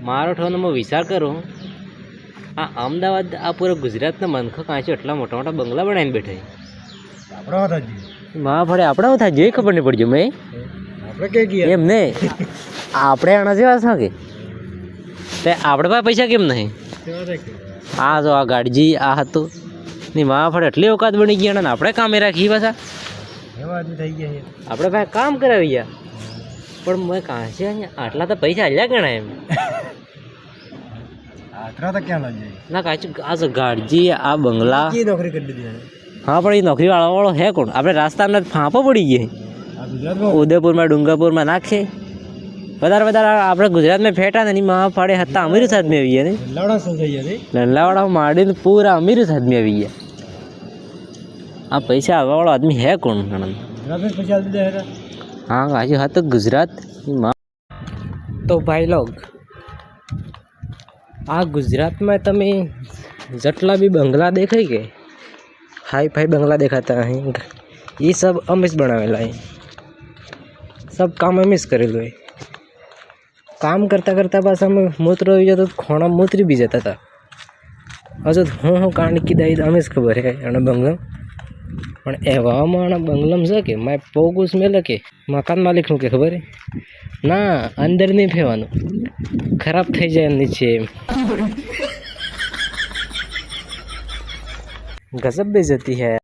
મારો ઠોનો વિચાર કરું, આ અમદાવાદ આ પૂરા ગુજરાતના મનખો કાંચો એટલા મોટા મોટા બંગલા બનાવીને બેઠા માં ફળે આપણે થાય જોઈ ખબર નહીં પડજો મેં એમ નહીં આપણે આના જેવા છો કે તે આપણે પાસે પૈસા કેમ નહીં? આ જો આ ગાડીજી આ હતું ની માં ફળે એટલી ઓકાત બની ગયા ને આપણે કામે રાખી પાછા આપણે પાસે કામ કરાવી ગયા પણ મેં કાં છે આટલા તો પૈસા હાલ્યા ગણા એમ ના કાચું આ ગાડજી આ બંગલા નોકરી કરી દીધી. હા પણ એ નોકરી વાળો હે કોણ? આપણે રાસ્તામાં ફાંપો પડી ગયા ઉદયપુરમાં ડુંગરપુરમાં નાખે વધારે આપણે ગુજરાતમાં ફેટા ને એની માં ફાડે હતા અમીર આદમી આવી ગયા ને લંડલાવાળા માંડીને પૂરા અમીર આદમી આવી ગયા. આ પૈસા આવવાવાળો આદમી હે કોણ? હા કાચું હા તો ગુજરાત તો ભાઈ લોગ આ ગુજરાતમાં તમે જેટલા બી બંગલા દેખાય કે હાઈ ફાઈ બંગલા દેખાતા અહીં એ સબ અમે જ બનાવેલા અહીં સબ કામ અમે જ કરેલું હોય. કામ કરતાં કરતાં પાછા અમે મૂત્ર આવી જતો ખોણા મૂતરી બી જતા હતા. હજુ હું કાંડ કીધા અમે જ ખબર હે અને બંગલામ પણ એવામાં બંગલામ છે કે મારે પોગુસ મેલે કે મકાન માલિકનું કે ખબર હે ના અંદર નહીં ફેવાનું ખરાબ થઈ જાય નીચે એમ ગજબ બેइज्जती है.